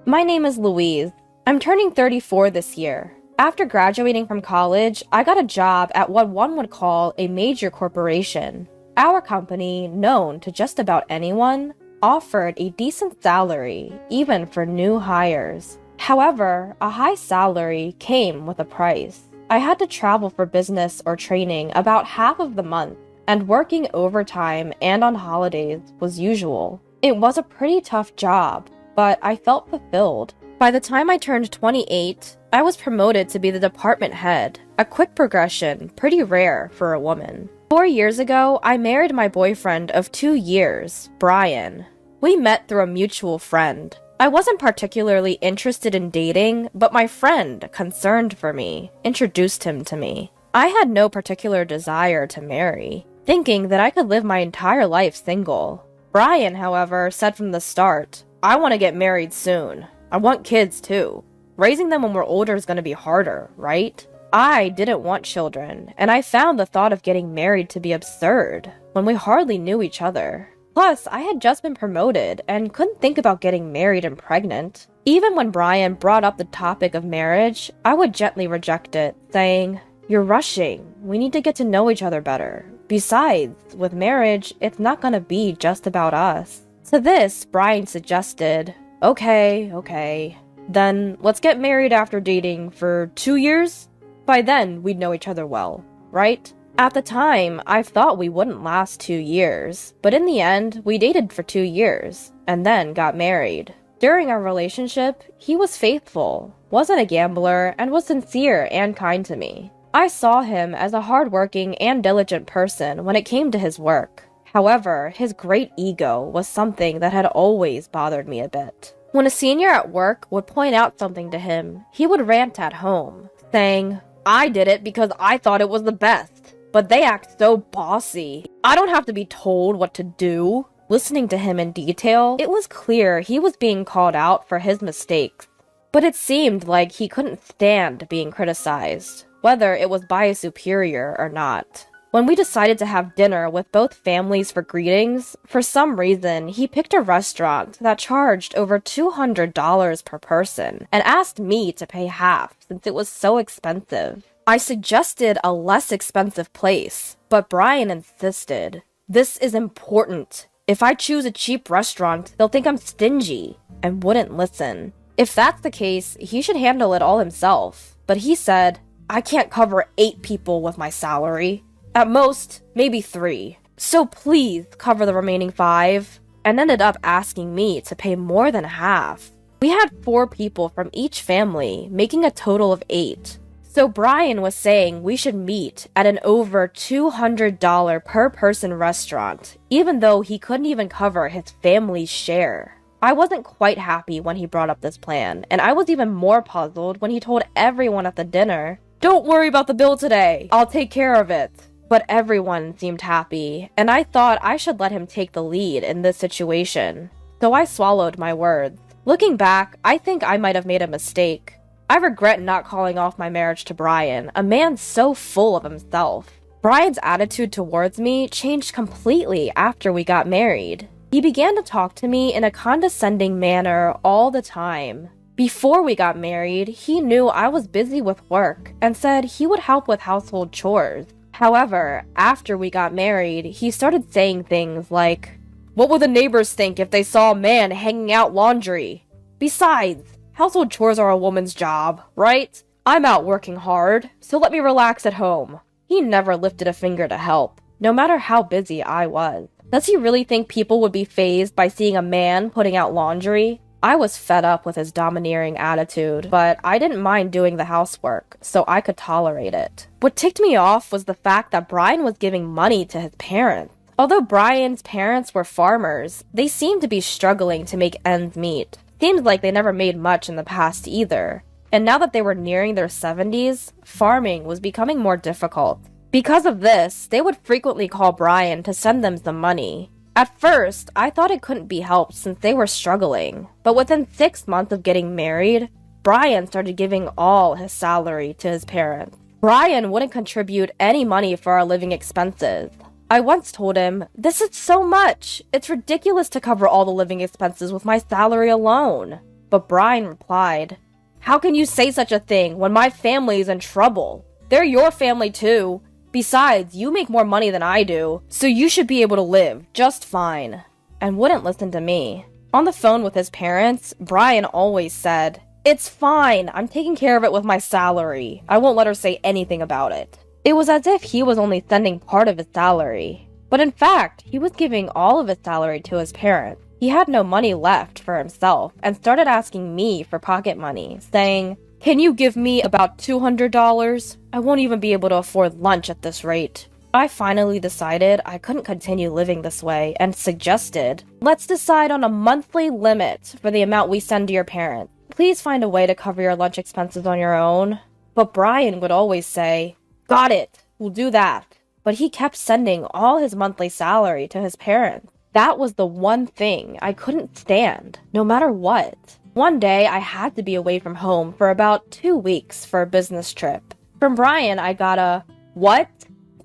My name is Louise. I'm turning 34 this year. After graduating from college, I got a job at what one would call a major corporation. Our company, known to just about anyone, offered a decent salary, even for new hires. However, a high salary came with a price. I had to travel for business or training about half of the month, and working overtime and on holidays was usual. It was a pretty tough job, but I felt fulfilled. By the time I turned 28, I was promoted to be the department head, a quick progression, pretty rare for a woman. 4 years ago, I married my boyfriend of 2 years, Brian. We met through a mutual friend. I wasn't particularly interested in dating, but my friend, concerned for me, introduced him to me. I had no particular desire to marry, thinking that I could live my entire life single. Brian, however, said from the start, "I want to get married soon. I want kids too. Raising them when we're older is going to be harder, right?" I didn't want children, and I found the thought of getting married to be absurd when we hardly knew each other. Plus, I had just been promoted and couldn't think about getting married and pregnant. Even when Brian brought up the topic of marriage, I would gently reject it, saying, "You're rushing. We need to get to know each other better. Besides, with marriage, it's not gonna be just about us." To this, Brian suggested, Okay. Then let's get married after dating for 2 years? By then, we'd know each other well, right? At the time, I thought we wouldn't last 2 years, but in the end, we dated for 2 years, and then got married. During our relationship, he was faithful, wasn't a gambler, and was sincere and kind to me. I saw him as a hardworking and diligent person when it came to his work. However, his great ego was something that had always bothered me a bit. When a senior at work would point out something to him, he would rant at home, saying, "I did it because I thought it was the best, but they act so bossy. I don't have to be told what to do." Listening to him in detail, it was clear he was being called out for his mistakes. But it seemed like he couldn't stand being criticized, whether it was by a superior or not. When we decided to have dinner with both families for greetings, for some reason, he picked a restaurant that charged over $200 per person and asked me to pay half since it was so expensive. I suggested a less expensive place, but Brian insisted. "This is important. If I choose a cheap restaurant, they'll think I'm stingy," and wouldn't listen. If that's the case, he should handle it all himself. But he said, "I can't cover 8 people with my salary. At most, maybe 3. So please cover the remaining 5, and ended up asking me to pay more than half. We had 4 people from each family, making a total of 8. So Brian was saying we should meet at an over $200 per person restaurant, even though he couldn't even cover his family's share. I wasn't quite happy when he brought up this plan, and I was even more puzzled when he told everyone at the dinner, "Don't worry about the bill today, I'll take care of it." But everyone seemed happy, and I thought I should let him take the lead in this situation. So I swallowed my words. Looking back, I think I might have made a mistake. I regret not calling off my marriage to Brian, a man so full of himself. Brian's attitude towards me changed completely after we got married. He began to talk to me in a condescending manner all the time. Before we got married, he knew I was busy with work and said he would help with household chores. However, after we got married, he started saying things like, "What would the neighbors think if they saw a man hanging out laundry? Besides, household chores are a woman's job, right? I'm out working hard, so let me relax at home." He never lifted a finger to help, no matter how busy I was. Does he really think people would be fazed by seeing a man putting out laundry? I was fed up with his domineering attitude, but I didn't mind doing the housework, so I could tolerate it. What ticked me off was the fact that Brian was giving money to his parents. Although Brian's parents were farmers, they seemed to be struggling to make ends meet. Seemed like they never made much in the past either. And now that they were nearing their 70s, farming was becoming more difficult. Because of this, they would frequently call Brian to send them some money. At first, I thought it couldn't be helped since they were struggling, but within 6 months of getting married, Brian started giving all his salary to his parents. Brian wouldn't contribute any money for our living expenses. I once told him, "This is so much! It's ridiculous to cover all the living expenses with my salary alone." But Brian replied, "How can you say such a thing when my family is in trouble? They're your family too. Besides, you make more money than I do, so you should be able to live just fine," and wouldn't listen to me. On the phone with his parents, Brian always said, "It's fine, I'm taking care of it with my salary. I won't let her say anything about it." It was as if he was only sending part of his salary. But in fact, he was giving all of his salary to his parents. He had no money left for himself and started asking me for pocket money, saying, "Can you give me about $200? I won't even be able to afford lunch at this rate." I finally decided I couldn't continue living this way and suggested, "Let's decide on a monthly limit for the amount we send to your parents. Please find a way to cover your lunch expenses on your own." But Brian would always say, "Got it, we'll do that." But he kept sending all his monthly salary to his parents. That was the one thing I couldn't stand, no matter what. One day, I had to be away from home for about 2 weeks for a business trip. From Brian, I got a, "What?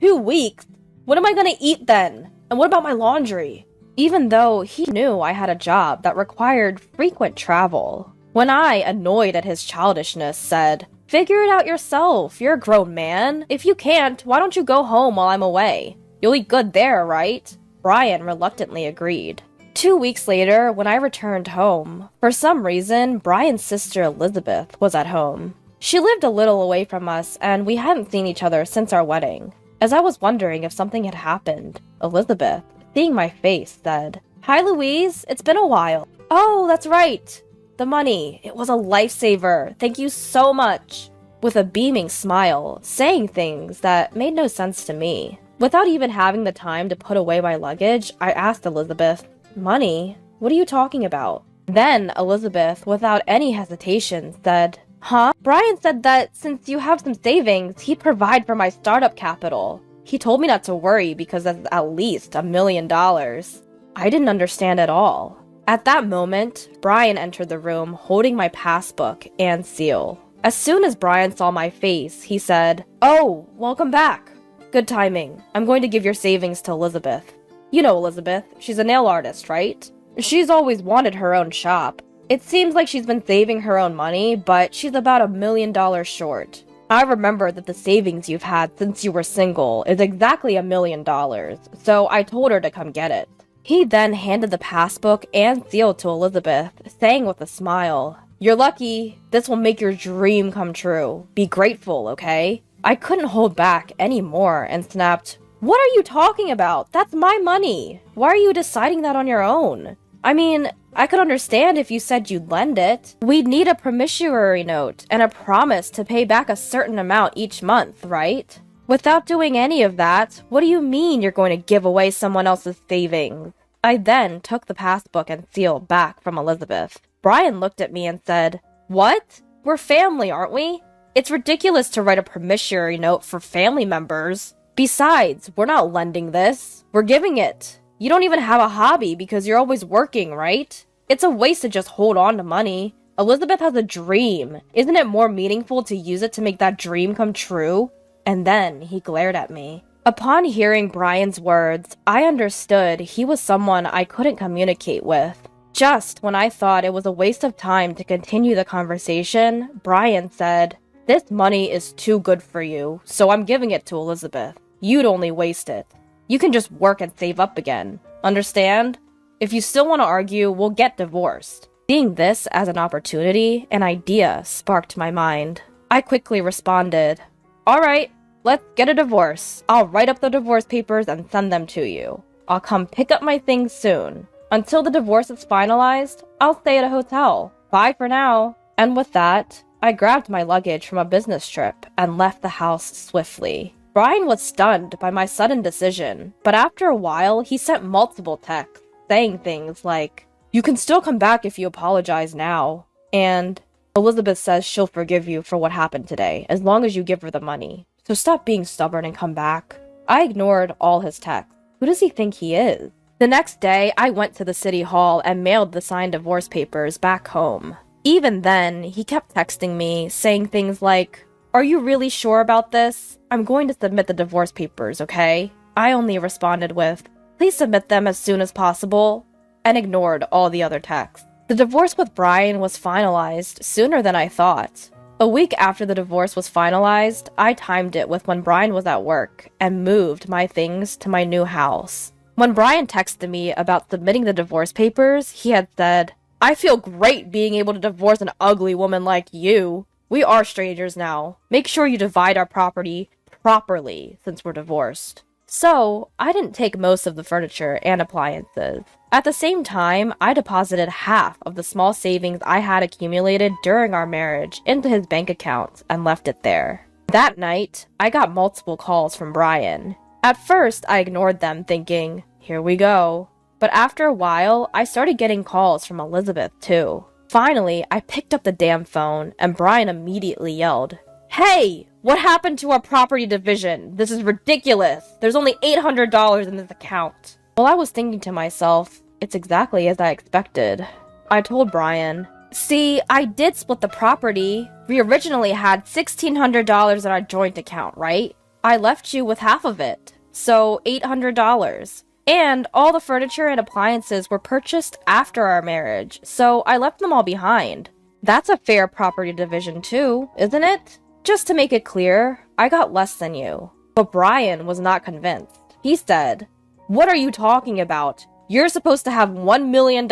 2 weeks? What am I gonna eat then? And what about my laundry?" Even though he knew I had a job that required frequent travel. When I, annoyed at his childishness, said, "Figure it out yourself, you're a grown man. If you can't, why don't you go home while I'm away? You'll eat good there, right?" Brian reluctantly agreed. 2 weeks later, when I returned home, for some reason, Brian's sister Elizabeth was at home. She lived a little away from us, and we hadn't seen each other since our wedding. As I was wondering if something had happened, Elizabeth, seeing my face, said, "Hi, Louise. It's been a while." "Oh, that's right. The money. It was a lifesaver. Thank you so much." With a beaming smile, saying things that made no sense to me. Without even having the time to put away my luggage, I asked Elizabeth, "Money? What are you talking about?" Then Elizabeth, without any hesitation, said, "Huh? Brian said that since you have some savings, he'd provide for my startup capital. He told me not to worry because that's at least $1 million. I didn't understand at all. At that moment, Brian entered the room holding my passbook and seal. As soon as Brian saw my face, he said, "Oh, welcome back. Good timing. I'm going to give your savings to Elizabeth. You know Elizabeth, she's a nail artist, right? She's always wanted her own shop. It seems like she's been saving her own money, but she's about $1 million short. I remember that the savings you've had since you were single is exactly $1 million, so I told her to come get it." He then handed the passbook and seal to Elizabeth, saying with a smile, "You're lucky. This will make your dream come true. Be grateful, okay?" I couldn't hold back anymore and snapped, "What are you talking about? That's my money. Why are you deciding that on your own? I mean, I could understand if you said you'd lend it. We'd need a promissory note and a promise to pay back a certain amount each month, right? Without doing any of that, what do you mean you're going to give away someone else's savings?" I then took the passbook and seal back from Elizabeth. Brian looked at me and said, "What? We're family, aren't we? It's ridiculous to write a promissory note for family members. Besides, we're not lending this. We're giving it. You don't even have a hobby because you're always working, right? It's a waste to just hold on to money. Elizabeth has a dream. Isn't it more meaningful to use it to make that dream come true?" And then he glared at me. Upon hearing Brian's words, I understood he was someone I couldn't communicate with. Just when I thought it was a waste of time to continue the conversation, Brian said, "This money is too good for you, so I'm giving it to Elizabeth. You'd only waste it. You can just work and save up again. Understand? If you still want to argue, we'll get divorced." Seeing this as an opportunity, an idea sparked my mind. I quickly responded, "All right, let's get a divorce. I'll write up the divorce papers and send them to you. I'll come pick up my things soon. Until the divorce is finalized, I'll stay at a hotel. Bye for now." And with that, I grabbed my luggage from a business trip and left the house swiftly. Brian was stunned by my sudden decision, but after a while, he sent multiple texts, saying things like, "You can still come back if you apologize now," and "Elizabeth says she'll forgive you for what happened today, as long as you give her the money. So stop being stubborn and come back." I ignored all his texts. Who does he think he is? The next day, I went to the city hall and mailed the signed divorce papers back home. Even then, he kept texting me, saying things like, "Are you really sure about this? I'm going to submit the divorce papers, okay?" I only responded with, "Please submit them as soon as possible," and ignored all the other texts. The divorce with Brian was finalized sooner than I thought. A week after the divorce was finalized, I timed it with when Brian was at work and moved my things to my new house. When Brian texted me about submitting the divorce papers, he had said, "I feel great being able to divorce an ugly woman like you. We are strangers now. Make sure you divide our property properly since we're divorced." So, I didn't take most of the furniture and appliances. At the same time, I deposited half of the small savings I had accumulated during our marriage into his bank account and left it there. That night, I got multiple calls from Brian. At first, I ignored them thinking, here we go. But after a while, I started getting calls from Elizabeth too. Finally, I picked up the damn phone and Brian immediately yelled, "Hey! What happened to our property division? This is ridiculous! There's only $800 in this account." Well, I was thinking to myself, it's exactly as I expected. I told Brian, "See, I did split the property. We originally had $1,600 in our joint account, right? I left you with half of it, so $800. And all the furniture and appliances were purchased after our marriage, so I left them all behind. That's a fair property division too, isn't it?" Just to make it clear, I got less than you. But Brian was not convinced. He said, "What are you talking about? You're supposed to have $1 million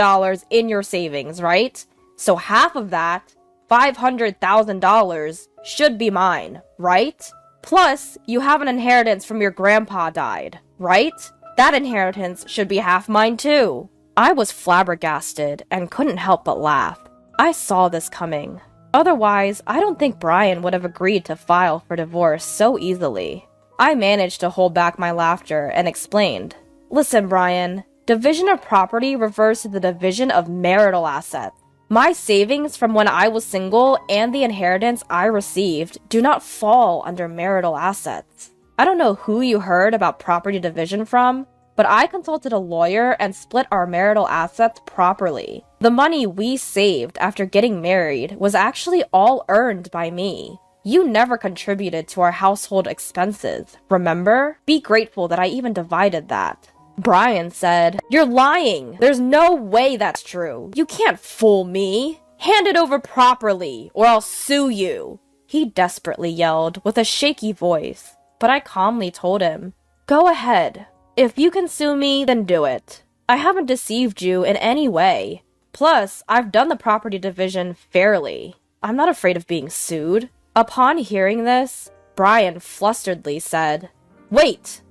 in your savings, right? So half of that, $500,000, should be mine, right? Plus, you have an inheritance from your grandpa died, right? That inheritance should be half mine too." I was flabbergasted and couldn't help but laugh. I saw this coming. Otherwise, I don't think Brian would have agreed to file for divorce so easily. I managed to hold back my laughter and explained, "Listen, Brian, division of property refers to the division of marital assets. My savings from when I was single and the inheritance I received do not fall under marital assets. I don't know who you heard about property division from, but I consulted a lawyer and split our marital assets properly. The money we saved after getting married was actually all earned by me. You never contributed to our household expenses, remember? Be grateful that I even divided that." Brian said, "You're lying. There's no way that's true. You can't fool me. Hand it over properly, or I'll sue you," he desperately yelled with a shaky voice. But I calmly told him, "Go ahead. If you can sue me, then do it. I haven't deceived you in any way. Plus, I've done the property division fairly. I'm not afraid of being sued." Upon hearing this, Brian flusteredly said, "Wait,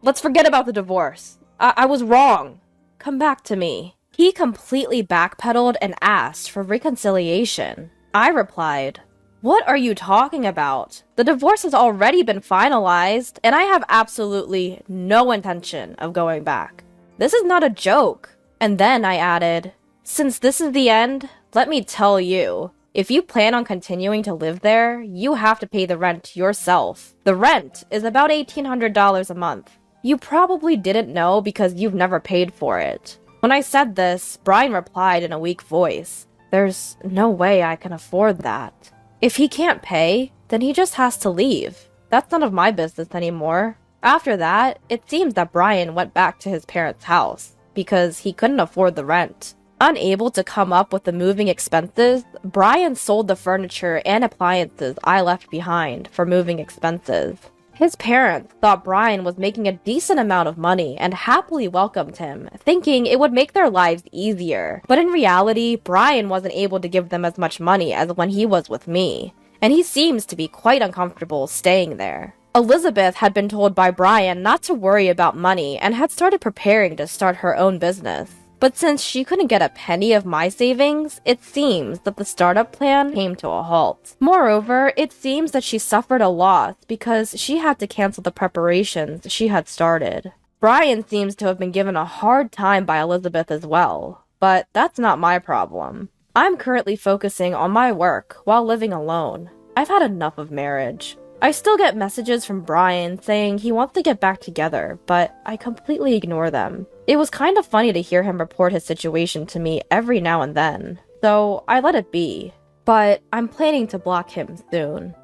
let's forget about the divorce. I was wrong. Come back to me." He completely backpedaled and asked for reconciliation. I replied, "What are you talking about? The divorce has already been finalized, and I have absolutely no intention of going back. This is not a joke." And then I added, "Since this is the end, let me tell you, if you plan on continuing to live there, you have to pay the rent yourself. The rent is about $1,800 a month. You probably didn't know because you've never paid for it." When I said this, Brian replied in a weak voice, "There's no way I can afford that." If he can't pay, then he just has to leave. That's none of my business anymore. After that, it seems that Brian went back to his parents' house because he couldn't afford the rent. Unable to come up with the moving expenses, Brian sold the furniture and appliances I left behind for moving expenses. His parents thought Brian was making a decent amount of money and happily welcomed him, thinking it would make their lives easier. But in reality, Brian wasn't able to give them as much money as when he was with me, and he seems to be quite uncomfortable staying there. Elizabeth had been told by Brian not to worry about money and had started preparing to start her own business. But since she couldn't get a penny of my savings, it seems that the startup plan came to a halt. Moreover, it seems that she suffered a loss because she had to cancel the preparations she had started. Brian seems to have been given a hard time by Elizabeth as well, but that's not my problem. I'm currently focusing on my work while living alone. I've had enough of marriage. I still get messages from Brian saying he wants to get back together, but I completely ignore them. It was kind of funny to hear him report his situation to me every now and then, so I let it be. But I'm planning to block him soon.